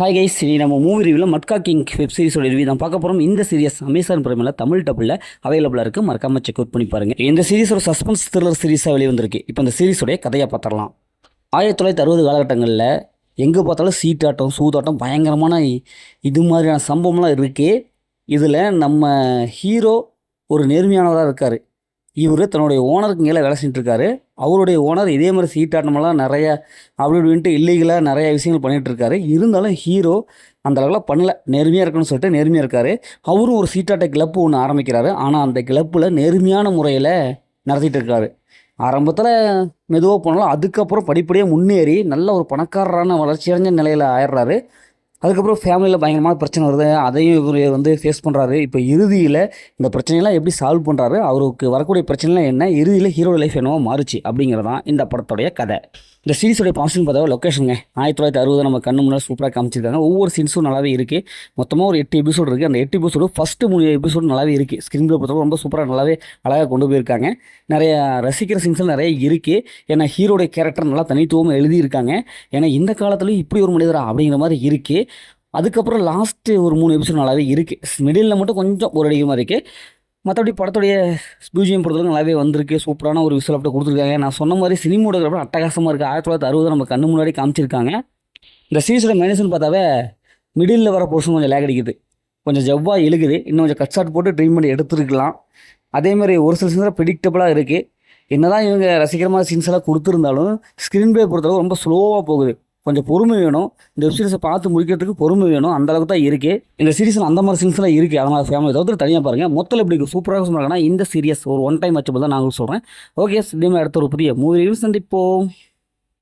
Hi guys, இனி நம்ம movie ரிவ்யூவில் மட்கா கிங் வெப் சீரிஸோட ரிவ்யூ தான் பார்க்க போகிறோம். இந்த சீரிஸ் அமேசான் பிரைமில் தமிழ் டப்பில் அவைலபிளாக இருக்குது. மறக்காமல் செக் அவுட் பண்ணி பாருங்கள். இந்த சீரிஸ் ஒரு சஸ்பென்ஸ் த்ரில்லர் சீரிஸாக வெளியே வந்திருக்கு. இப்போ இந்த சீரிஸோடைய கதையை பார்த்துடலாம். 1960 காலகட்டங்களில் எங்கே பார்த்தாலும் சீட்டாட்டம் சூதாட்டம் பயங்கரமான இது மாதிரியான சம்பவம்லாம் இருக்குது. இதில் நம்ம ஹீரோ ஒரு நேர்மையானவராக இருக்கார். இவர் தன்னுடைய ஓனருக்கு மேலே வேலை செஞ்சுட்ருக்காரு. அவருடைய ஓனர் இதே மாதிரி சீட்டாட்டமெல்லாம் நிறையா அப்படி இப்படின்ட்டு இல்லீகலாக நிறைய விஷயங்கள் பண்ணிகிட்ருக்காரு. இருந்தாலும் ஹீரோ அந்த அளவுக்குலாம் பண்ணல, நேர்மையாக இருக்கணும்னு சொல்லிட்டு நேர்மையாக இருக்கார். அவரும் ஒரு சீட்டாட்ட கிளப்பு ஒன்று ஆரம்பிக்கிறாரு. ஆனால் அந்த கிளப்பில் நேர்மையான முறையில் நடத்திட்டு இருக்காரு. ஆரம்பத்தில் மெதுவாக போனாலும் அதுக்கப்புறம் படிப்படியாக முன்னேறி நல்ல ஒரு பணக்காரரான வளர்ச்சியடைஞ்ச நிலையில் ஆயிடுறாரு. அதுக்கப்புறம் ஃபேமிலியில் பயங்கரமான பிரச்சனை வருது. அதையும் இவர் ஃபேஸ் பண்ணுறாரு. இப்போ இறுதியில் இந்த பிரச்சனையெல்லாம் எப்படி சால்வ் பண்ணுறாரு, அவருக்கு வரக்கூடிய பிரச்சனைலாம் என்ன, இறுதியில் ஹீரோட லைஃப் என்னவோ மாறுச்சு அப்படிங்கிறதான் இந்த படத்துடைய கதை. இந்த சீரிஸோடைய பாசிட்டிவ் பார்த்தா லொக்கேஷனுங்க 1960 நம்ம கண்ணு முன்னாடி சூப்பராக காமிச்சிருக்காங்க. ஒவ்வொரு சீன்ஸும் நல்லாவே இருக்குது. மொத்தமாக ஒரு 8 எபிசோடு இருக்குது. அந்த 8 எபிசோடு ஃபஸ்ட்டு 3 எபிசோடு நல்லாவே இருக்குது. ஸ்க்ரீன் ப்ளே பொறுத்தவரை ரொம்ப சூப்பராக நல்லாவே அழகாக கொண்டு போயிருக்காங்க. நிறைய ரசிக்கிற சீன்ஸ்லாம் நிறைய இருக்குது. ஏன்னா ஹீரோடைய கேரக்டர் நல்லா தனித்துவமாக எழுதியிருக்காங்க. ஏன்னா இந்த காலத்துலேயும் இப்படி ஒரு மனிதரா அப்படிங்கிற மாதிரி இருக்குது. அதுக்கப்புறம் லாஸ்ட்டு ஒரு 3 எபிசோடு நல்லாவே இருக்குது. மிடில் மட்டும் கொஞ்சம் ஒரு அடிக்கிற மாதிரி இருக்குது. மற்றபடி படத்துடைய பியூஜியம் பொறுத்தவரைக்கும் நல்லாவே வந்திருக்கு. சூப்பரான ஒரு விஷயம் அப்படி கொடுத்துருக்காங்க. நான் சொன்ன மாதிரி சினிமோடோகிராஃபர் அட்டகாசமாக இருக்குது. 1960 நம்ம கண்ணு முன்னாடி காமிச்சிருக்காங்க. இந்த சீரிஸோட மைனஸ்னு பார்த்தாவே மிடில் வர போர்ஷன் கொஞ்சம் லேக் அடிக்குது, கொஞ்சம் ஜவ்வாக இழுகுது. இன்னும் கொஞ்சம் கட் ஷாட் போட்டு ட்ரீட்மெண்ட் எடுத்துருக்கலாம். அதேமாதிரி ஒரு சில சீன்ஸாக ப்ரிடிக்டபுளாக இருக்குது. என்னதான் இவங்க ரசிக்கிறமான சீன்ஸ் எல்லாம் கொடுத்துருந்தாலும் ஸ்க்ரீன் ப்ளே பொறுத்தளவு ரொம்ப ஸ்லோவாக போகுது. கொஞ்சம் பொறுமை வேணும். இந்த வெப் சீரிஸை பார்த்து முடிக்கிறதுக்கு பொறுமை வேணும். அந்தளவுக்கு தான் இருக்குது. இந்த சீரிஸில் அந்த மாதிரி சீன்ஸ்லாம் இருக்குது. அதனால் ஃபேமிலி தவிர்த்து தனியாக பாருங்கள். மொத்தத்தில் எப்படி சூப்பராக சொன்னாங்கன்னா இந்த சீரியஸ் ஒரு ஒன் டைம் வச்சப்போ தான் நாங்களும் சொல்கிறேன். ஓகே, இதே மாதிரி அடுத்த ஒரு புதிய மூவி சந்திப்போம்.